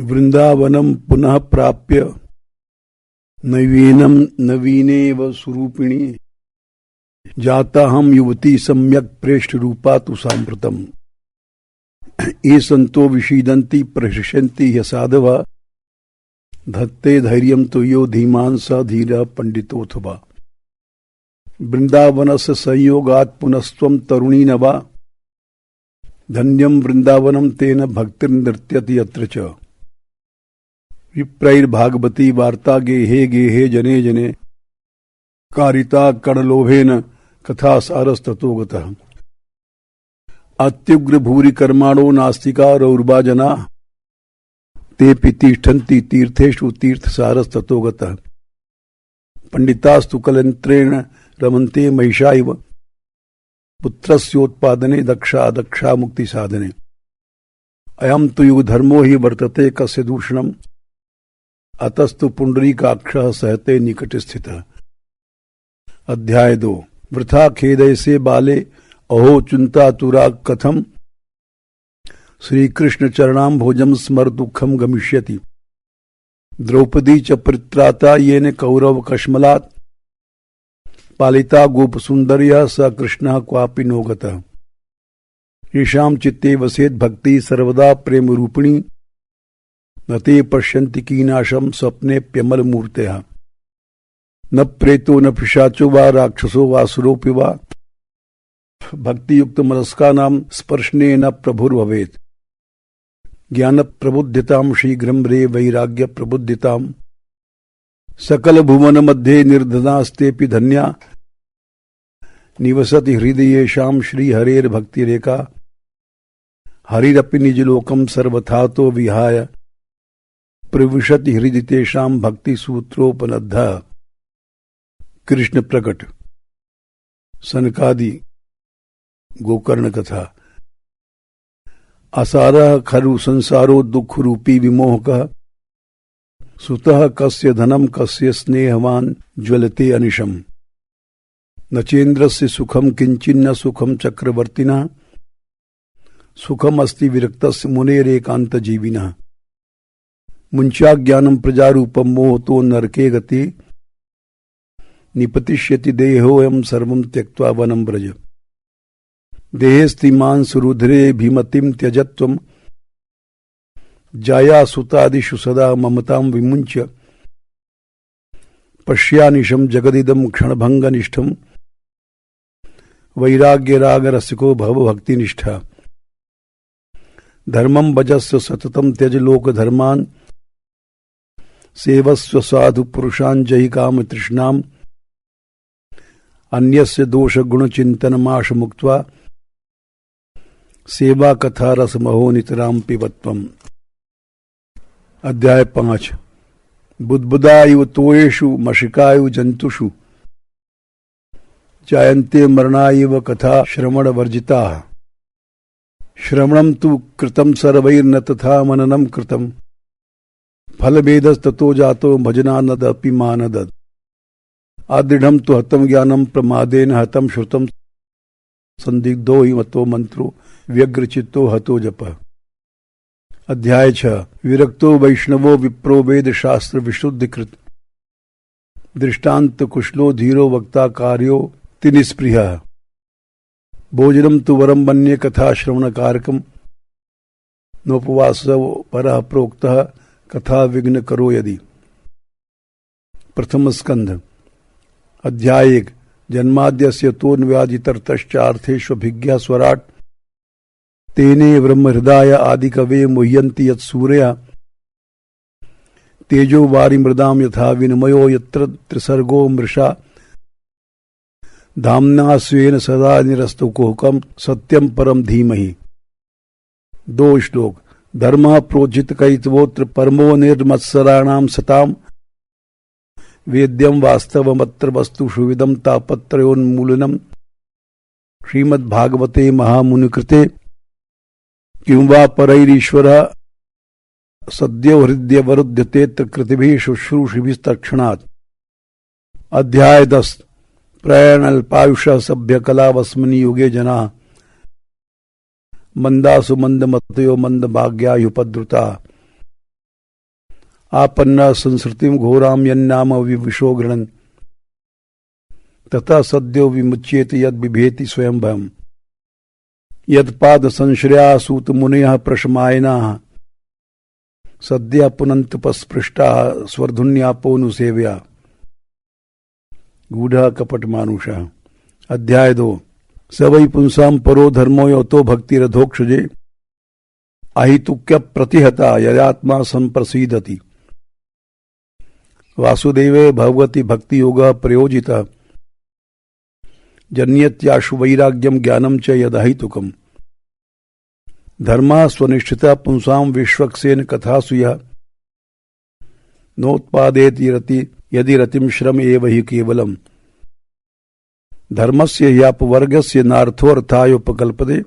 वृंदावनम पुनः प्राप्य नवीनम नवीनेव स्वरूपिणी जाता हम युवती सम्यक प्रेष्ठ रूपा तु सांप्रतम ये संतो विषीदंती प्रहृष्यन्ति यसाधवा धत्ते धैर्यं तो यो धीमान स धीर पंडितोऽथवा वृंदावनस्य संयोगात् पुनस्त्वं तरुणी नवा धन्यं वृंदावनं तेन भक्तिर्नृत्यति यत्र च विप्रैर्भागवती वार्ता गेहे गेहे जने जने कारिता कणलोभेन कथा सारस्ततो गतः अत्युग्र भूरि कर्माणो नास्तिका रौर्वा जना तेऽपि तिष्ठन्ति तीर्थेषु तीर्थसारस्ततो गतः पंडितास्तु कलंत्रेण रमन्ते महिषा इव पुत्रस्योत्पादने दक्षा दक्षा मुक्ति साधने अयं तु युग धर्मो हि वर्तते कस्य दूषणम् अतस्तु पुंडरीकाक्षः सहते निकट स्थितः। अध्याय 2 वृथा खेदयसे बाले अहो चिंतातुरा कथम श्री कृष्ण चरणाम्भोजं स्मर दुःखं गमिष्यति द्रौपदी च परित्राता येन कौरव कश्मलात् पालिता गोप सुंदर्या स कृष्णः क्वापि नो गतः येषां चित्ते वसेत् भक्ति सर्वदा प्रेम रूपिणी न ते पश्यन्ति कीनाशं स्वप्नेऽप्यमल मूर्तयः न प्रेतो न पिशाचो वा राक्षसो वासुरोऽपि वा भक्ति युक्त मनस्कानां स्पर्शने न प्रभुर्भवेत् ज्ञान प्रबुद्धितां शीघ्रं रे वैराग्य प्रबुद्धितां सकल भुवन मध्ये निर्धनास्तेऽपि धन्या निवसति हृदयेषां श्री हरेर् भक्तिरेका हरिरपि निजलोकं सर्वथा तो विहाय प्रविशति हृदि तेषां भक्ति सूत्रोपनद्धः। कृष्ण प्रकट सनकादि गोकर्ण कथा असारः खरु संसारो दुख रूपी विमोहकः सुतः कस्य धनम कस्य स्नेहवान ज्वलते अनिशम न चेन्द्रस्य सुखम किंचिन्न सुखम चक्रवर्तिनः सुखम अस्ति विरक्तस्य मुनेरेकांत जीविनः मुंचा ज्ञानम प्रजारूपम मोहतो नरके गति निपतिष्यति देहोऽयं सर्वं त्यक्त्वा वनं व्रज देहेस्तिमान् सुरुधिरे भीमतिं त्यजत्वं जाया सुतादिषु सदा ममतां विमुञ्च पश्यानिशं जगदिदं क्षणभङ्गनिष्ठं वैराग्यरागरसिको भव भक्तिनिष्ठा धर्मं भजस्व सततं त्यज लोकधर्मान् सेवस्व साधु पुरुषान् जहि काम तृष्णाम् अन्यस्य दोष गुण चिंतनमाश मुक्त्वा सेवा कथा रस महो नितराम पिबत्वम्। अध्याय 5 बुद्बुदा इव तोयेषु मशिकायु जंतुषु जायन्ते मरणा इव कथा श्रवण वर्जिताः श्रवणं तु कृतं सर्वैर्न तथा मननं कृतं फलभेदस्ततो जातो भजनानदपि मानदत् आदृढ़ तो हतम ज्ञानम प्रमादेन हतम श्रुतम संदिग्धो हि मतो मंत्रो व्यग्रचित्तो हतो जप। अध्याय 6 विरक्तो वैष्णवो विप्रो वेद शास्त्र विशुद्धिकृत दृष्टांत कुशलो धीरो वक्ता कार्यो तिनिस्पृहः भोजनम तु वरम मन्ये कथा श्रवण कारकम नोपवासो परः प्रोक्तः कथा विघ्न करो यदि। प्रथम स्कंध अध्याय 1 जन्माद्यस्य तोन्व्याधितर्तश्चार्थेष्वभिज्ञा स्वराट् तेने ब्रह्म हृदय आदि कवे मुह्यन्ति यत्सूर्या तेजो वारि मृदाम यथा विनिमयो यत्र त्रिसर्गो मृषा धाम्ना स्वेन सदा निरस्तु कुहकम सत्यम परम धीमहि। 2 श्लोक धर्मः प्रोजित कैतवोत्र परमो निर्मत्सराणां सताम वेद्यम वास्तवमत्र वस्तु सुविदम तापत्रयोन्मूलनम श्रीमद्भागवते महामुनिकृते किं वा परैरीश्वरः सद्यो हृदयवरुध्यतेऽत्र कृतिभिः शुश्रूषिभिस्तत्क्षणात्। अध्याय 10 प्रयाणल्पायुषः सभ्यकलावस्मिन् युगे जनाः मंदासु मंदमतयो मंदभाग्यायुपद्रुता आपन्ना संसृतिम घोराम यन्नाम विविशो गृणन् तथा सद्यो विमुच्येत यद बिभेति स्वयं भयम् यत्पाद संश्रया सूत मुनयः प्रशमायनाः सद्या पुनन्तुपस्पृष्टाः स्वर्धुन्यापोनुसेव्या गूढ़ा कपट मानुषः। अध्याय 2। स वै पुंसां परो धर्मो यतो भक्तिरधोक्षजे अहितुक्य प्रतिहता यदात्मा संप्रसीदति वासुदेवे भगवति भक्ति योग प्रयोजिता जन्यत्याशु वैराग्यम ज्ञानम च यदहितुकम् धर्मा स्वनिष्ठिता पुंसां विश्वक्सेन कथासु यः नोत्पादेति रति यदि रतिम श्रम एव हि केवलम् धर्मस्य ह्यापवर्गस्य नार्थोऽर्थायोपकल्पते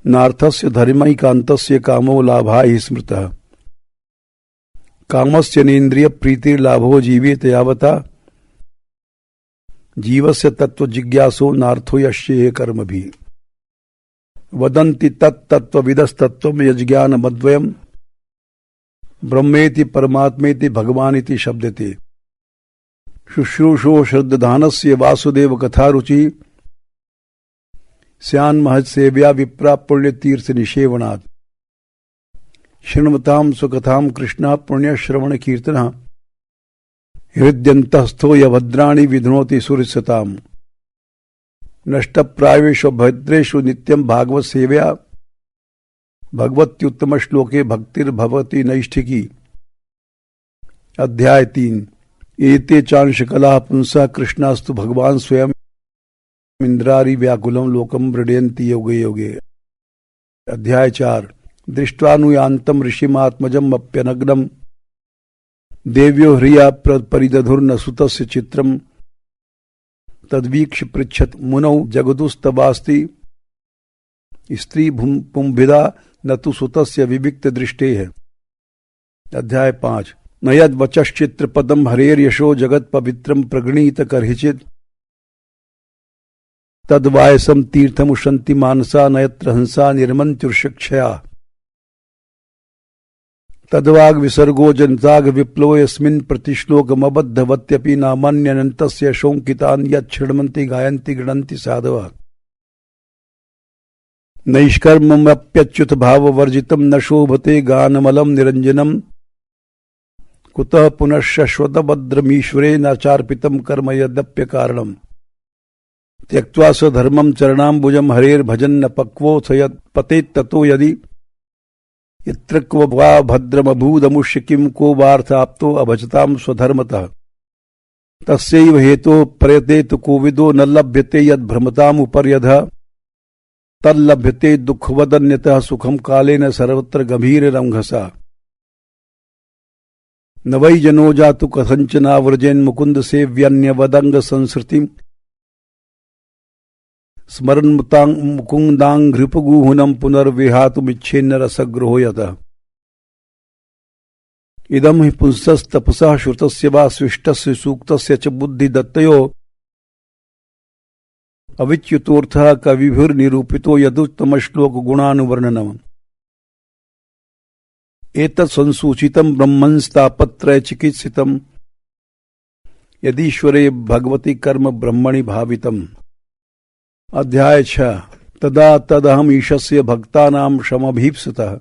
नार्थस्य धर्मैकान्तस्य कामो लाभाय स्मृतः कामस्य नेन्द्रिय प्रीतिर्लाभो जीवेत यावता जीवस्य तत्व जिज्ञासो नार्थो यश्येह कर्मभिः वदन्ति तत्तत्त्वविदस्तत्त्वं यज्ञानमद्वयम् ब्रह्मेति परमात्मेति भगवानिति शब्दते शुश्रूषो श्रद्धानस्य वासुदेव कथारुचि स्यान्महत्सेव्या विप्रा पुण्यतीर्थ निषेवणात् शृण्वतां स्वकथां कृष्णः पुण्यश्रवण कीर्तनः हृद्यन्तस्थो यभद्राणि विध्नोति सुरसताम् नष्टप्रायेषु भद्रेषु नित्यं भागवत सेव्या भगवत्युत्तम श्लोके भक्तिर्भवति नैष्ठिकी। अध्याय 3। एते चांशकलाः पुंसा कृष्णास्तु भगवान स्वयं इंद्रारि व्याकुलं लोकं मृडयन्ति योगे योगे। अध्याय 4। दृष्ट्वानुयान्तं ऋषिमात्मजम् अप्यनग्नं देव्यो ह्रिया परिदधुर्न सुतस्य चित्रम् तद्वीक्ष्य पृच्छत् मुनौ जगदुस्तवास्ति स्त्री पुंभिदा न तु सुतस्य विविक्त दृष्टेः। अध्याय 5। न यद्वचश्चित्र पदम हरेर्यशो जगत पवित्रम प्रगणीत कर्हिचित् तद्वायसम तीर्थमुशन्ति मानसा न यत्र हंसा निर्मन्त्युर्शिक्षया तद्वाग विसर्गो जनताग विप्लो यस्मिन् प्रतिश्लोकमबद्धवत्यपि नामान्यनन्तस्य शोंकितान् यच्छृण्वन्ति गायन्ति गृणन्ति साधवः नैष्कर्म्यप्यच्युत भाववर्जितं न शोभते गानमलं निरञ्जनम् कुतः पुनः शश्वतभद्रमीश्वरे नाचार्पितं कर्म यद्यप्यकारणम् त्यक्त्वा स्वधर्मं चरणाम्बुजं हरेर्भजन्न पक्वोऽथ यत्पतेत्ततो यदि यत्र क्व वा भद्रमभूदमुष्य किं को वार्थाप्तो अभजतां स्वधर्मतः तस्यैव हेतोः प्रयतेतु कोविदो न लभ्यते यद्भ्रमतामुपर्यधः तल्लभ्यते दुःखवदन्यतः सुखं कालेन सर्वत्र गभीररंघसा न वै जनो जातु कथञ्चनाव्रजेन् मुकुन्द सेव्यन्यवदंग संसृतिम् स्मरन्मुतां मुकुन्दाङ्घ्रिपगूहनं पुनर्विहातुमिच्छेन्न रसग्रहो यतः इदं हि पुंसस्तपसः श्रुतस्य वा स्विष्टस्य सूक्तस्य च बुद्धिदत्तयोः अविच्युतोऽर्थः कविभिर्निरूपितो यदुत्तमश्लोकगुणानुवर्णनम् एतत् संसूचितं ब्रह्मंस्तापत्रयचिकित्सितं यदीश्वरे भगवति कर्म ब्रह्मणि भावितम्। अध्याय 6। तदा तदहम ईशस्य भक्तानां शमभीप्सितः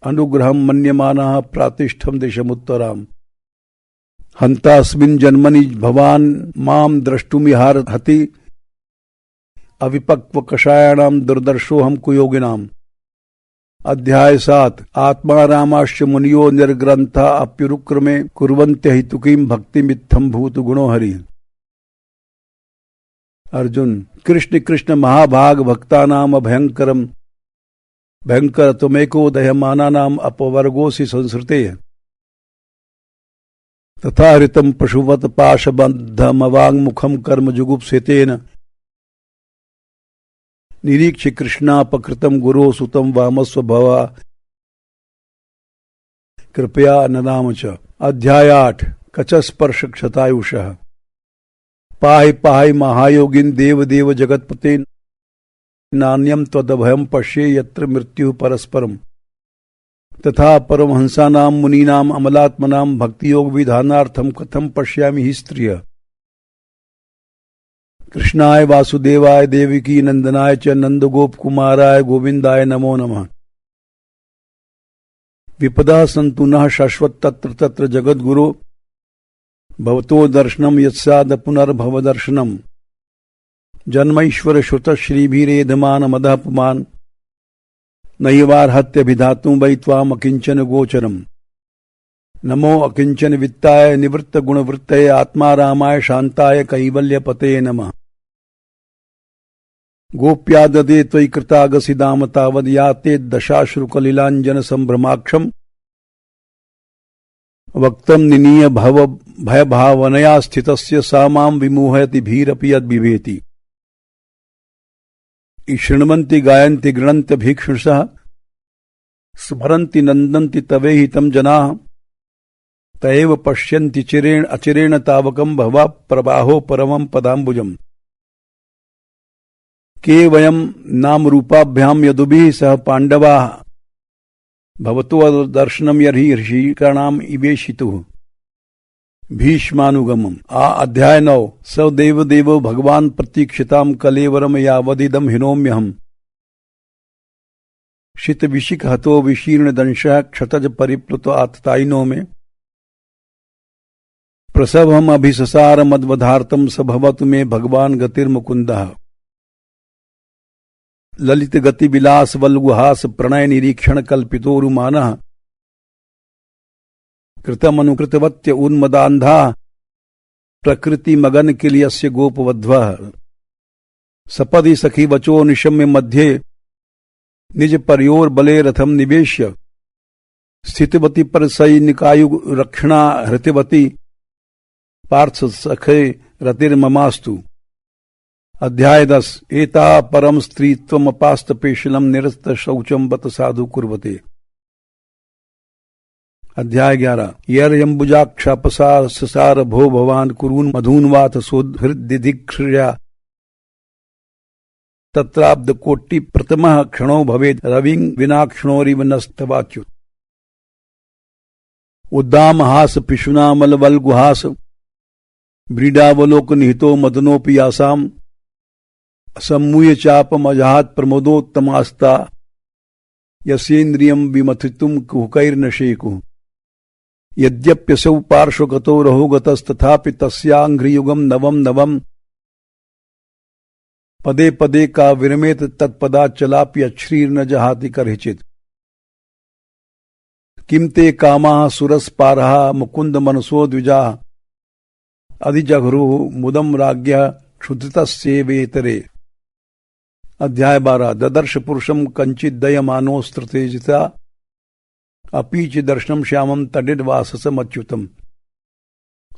अनुग्रहं मन्यमानः प्रातिष्ठं दिशमुत्तराम् हन्तास्मिन् जन्मनि भवान् मां द्रष्टुमिहार्हति अविपक्वकषायाणां दुर्दर्शोऽहं कुयोगिनाम्। अध्याय 7। आत्मा रामाश्च मुनियो निर्ग्रन्था अप्युरुक्रमे कुर्वन्त्यहितुकीं भक्तिमित्थं भूत गुणो हरि। अर्जुन कृष्ण कृष्ण महाभाग भक्तानाम भयंकरम भयंकर त्वमेको दह्यमानानाम अपवर्गोऽसि संसृते तथा हृतं पशुवत पाशबद्धमवाङ्मुखं कर्म जुगुप्सितेन निरीक्ष्य कृष्णापकृतं गुरो सुतं वामस्व भवा कृपया ननाम च। अध्याय 8। कचस्पर्श क्षतायुषः पाहि पाहि महायोगिन देव देव जगत्पते नान्यम त्वदभयं पश्ये यत्र मृत्यु परस्परम तथा परमहंसानां मुनीनां अमलात्मनां भक्ति योग विधानार्थम कथम पश्यामि हि स्त्रिय। कृष्णाय वासुदेवाय देवकी नंदनाय च नंदगोप कुमाराय गोविंदाय नमो नमः। विपदा सन्तु नः शाश्वत तत्र तत्र जगद्गुरो भवतो दर्शनम यत्साद पुनर्भव दर्शनम। जन्मैश्वर श्रुत श्रीभिरेधमान मदपुमान नैवार्हत्य विधातुं वै त्वाम अकिंचन गोचरम। नमो अकिंचन वित्ताय निवृत्त गुणवृत्तये आत्मारामाय शांताय कैवल्यपते नमः। गोप्या ददे त्वयि कृतागसिदाम तावद् या ते दशाश्रुकलिलाञ्जन संभ्रमाक्षम। वक्तम निनीय भव भयभावनया स्थितस्य सा मां विमोहयति भीरपि यद्बिभेति। शृण्वन्ति गायन्ति गृणन्ति भीक्षुषः स्मरन्ति नन्दन्ति तवेहितं जनाः। तयैव पश्यन्ति चिरेण अचिरेण तावकं भवा प्रवाहो परमं पदाम्बुजम्। के वयं नाम रूपाभ्यां यदुभिः सह पाण्डवाः भवतो दर्शनम यर्हि ऋषिकाणाम इवेशितुः। भीष्मानुगमम्। अध्याय 9। स देव देवो भगवान प्रतीक्षितां कलेवरम यावदिदं हिनोम्यहम्। शित विशिख हतो विशीर्ण दंशः क्षतज परिप्लुतो आततायिनो में। प्रसवम् अभिससार मद्वधार्तम् स भवतु मे भगवान गतिर्मुकुन्दः। ललित गति विलास वल्गुहास प्रणय निरीक्षण कल्पितोरुमानः। कृतमनुकृतवत्य उन्मदान्धा प्रकृति मगन किलियस्य गोपवध्वः। सपदि सखी वचो निशम्य मध्ये निज परयोर बले रथम निवेश्य। स्थितवती पर सैनिकायु रक्षणा हृतवती पार्थ सखे रतिर्ममास्तु। अध्याय 10। एता परम स्त्रीत्वमपास्त पेशलम निरस्त शौचम बत साधु कुर्वते। अध्याय 11। यर्यम्बुजाक्षापसार ससार भो भवान कुरून् मधून्वाथ सोद्धृदिधिक्षया। तत्राब्द कोटि प्रथमः क्षणो भवेद रविं विना क्षणोरिव नस्तवाच्युत। उद्दाम हास पिशुनामल वल्गुहास व्रीडावलोक निहितो मदनोपि यासाम। सम्मूय चापमजहात प्रमोदोत्तमास्ता यस्येन्द्रियं विमथितुं कुहकैर्नशेकुः। यद्यप्यसौ पार्श्वगतो रहुगतस्तथापि तस्याङ्घ्रियुगं नवं नवं। पदे पदे का विरमेत तत्पदाचलापि अश्रीर्न जहाति करहिचित्। किं ते कामाः सुरसपारः मुकुन्द मनसो द्विजाः। अधिजघरुः मुदं राज्ञः क्षुधितस्येवेतरे। अध्याय 12। ददर्श पुरुषं कंचित दयमानोस्त्रतेजिता अपीच दर्शनम श्यामं तडिर्वाससमच्युतम्।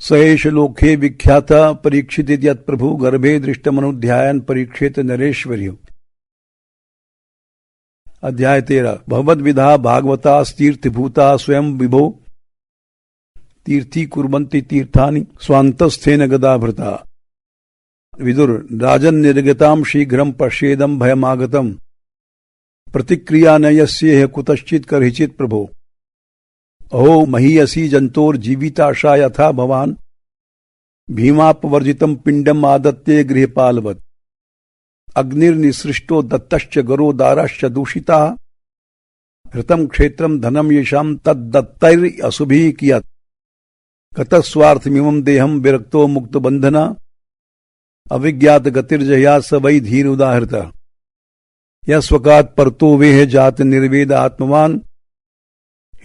स एष लोके विख्यात परीक्षित यत् प्रभु गर्भे दृष्टमनुध्यायन् परीक्षेत नरेश्वर्य। अध्याय 13। भगवद्विधा भागवता तीर्थभूता स्वयं विभो तीर्थी कुर्वन्ति तीर्थानि स्वान्तस्थेन गदाभृता। विदुर राजन निर्गतां शीघ्रं पश्येदं भयमागतम्। प्रतिक्रिया न यस्येह कुतश्चित् करहिचित् प्रभो। अहो महीयसी जन्तोर्जीविताशा यथा भवान् भीमापवर्जितं पिण्डम् आदत्ते गृहपालवत्। अग्निर्निसृष्टो दत्तश्च गरो दाराश्च दूषिताः। हृतं क्षेत्रं धनं येषां तद्दत्तैरसुभिः कियत्। कतः स्वार्थमिमं देहं विरक्तो मुक्तबन्धना। अविज्ञात गतिर्जया स वै धीर उदाहृतः। यः स्वकात् परतो वेह जात निर्वेद आत्मवान्।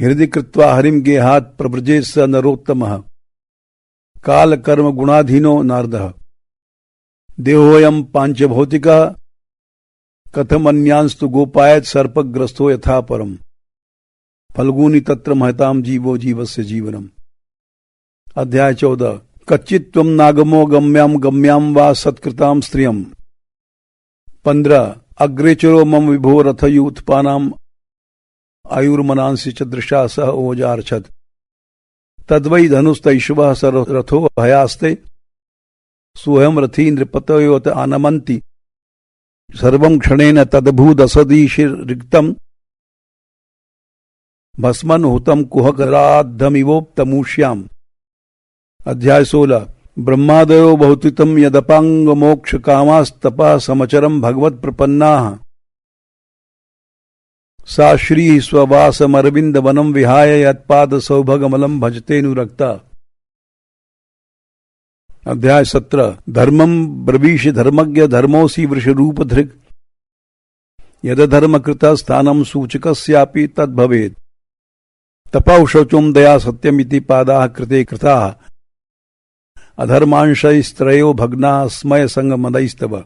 हृदि कृत्वा हरिं गेहात् प्रव्रजे स नरोत्तमः। काल कर्म गुणाधीनो नारदः। देहोऽयं पांचभौतिकः कथमन्यांस्तु गोपायत सर्पग्रस्तो यथा परम्। फल्गुनी तत्र महतां जीवो जीवस्य जीवनम्। अध्याय 14। कच्चित्त्वं नागमो गम्यां गम्यां वा सत्कृतां स्त्रियम्। 15। अग्रे चरो मम विभो रथयूथपानाम् आयुर्मनांसि च दृशा सह ओजार्छत्। तद्वै धनुस्तैषवः स रथो हयास्ते। सोऽहं रथी नृपतयोत आनमन्ति। सर्वं क्षणेन तदभूदसदीशिर्रिक्तम्। भस्मन होतम कुहकराद्धमिवोप्तमूष्याम। अध्याय 16। ब्रह्मादयो बहुतितम यदपांग मोक्ष कामास्तपा समचरम भगवत प्रपन्ना। सा श्री स्ववासमरविंद वनम विहाय यत्पाद सौभगमलम भजते नुरक्ता। अध्याय 17। धर्मम ब्रवीष धर्मज्ञ धर्मोसी वृषरूप धृक्। यद धर्म कृत स्थानम सूचकस्यापि तद्भवेत्। तपौ शौचम दया सत्यमिति पादाः कृते कृताः। अधर्मांशैस्त्रयो भग्ना स्मय संगमदैस्तव।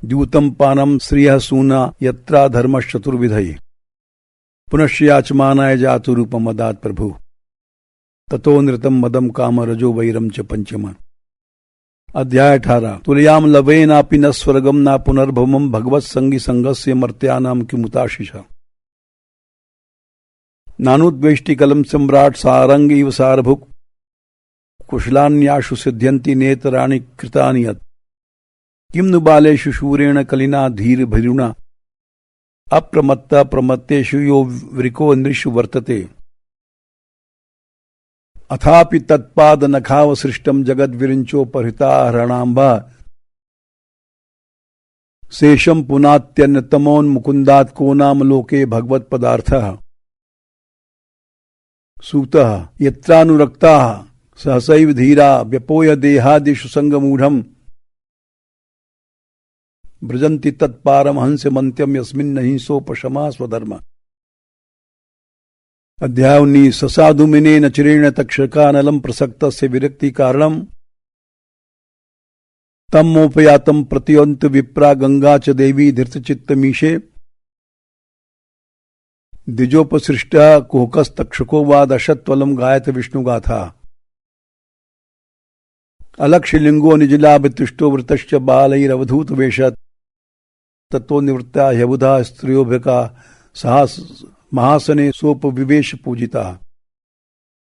द्यूतम पानम श्रियः सूना यत्रा धर्मश्चतुर्विधये। पुनश्याचमानाय जातु रूपम मदात् प्रभु। ततो नृतम मदम काम रजो वैरम च पंचम। अध्याय 18। तुलयाम लवेनापि न स्वर्गम न पुनर्भवम भगवत संगी संगस्य मर्त्यानाम किमुताशिष। नानुद्वेष्टि कलम सम्राट सारंग इव सारभुक्। कुशलान्याशु सिद्ध्यन्ति नेतराणि कृतानि यत्। किम नु बालेषु शूरेण कलिना धीर भीरुणा। अप्रमत्ता प्रमत्तेषु यो वृको नृषु वर्तते। अथापि तत्पाद नखावसृष्टम जगद विरिंचोपहृता हरणाम्बा। शेषम पुनात्यन्यतमोन्मुकुन्दात् को नाम लोके भगवत पदार्थः। सूतः यत्रानुरक्ताः सहसैव धीरा व्यपोय देहादिषु संगमूढ़म्। ब्रजन्ति तत्पारमहंस्यमन्त्यम यस्मिन् नहिंसोपशमा स्वधर्म। अध्याय 19। ससाधुमिनेन चिरेण तक्षकानलम प्रसक्तस्य विरक्ति कारणम। तम मोपयातम प्रतियंत विप्रा गंगा च देवी धृतचित्तमीशे। द्विजोपसृष्ट कुहकस्तक्षको वा दशत्वलम गायत विष्णुगाथा। अलक्षलिंगो निजलाभितुष्टो वृतश्च बालैरवधूत वेशत्। ततो निवृत्ता ह्यबुधा स्त्रियोभ्यका सहा महासने सोपविवेश पूजिता।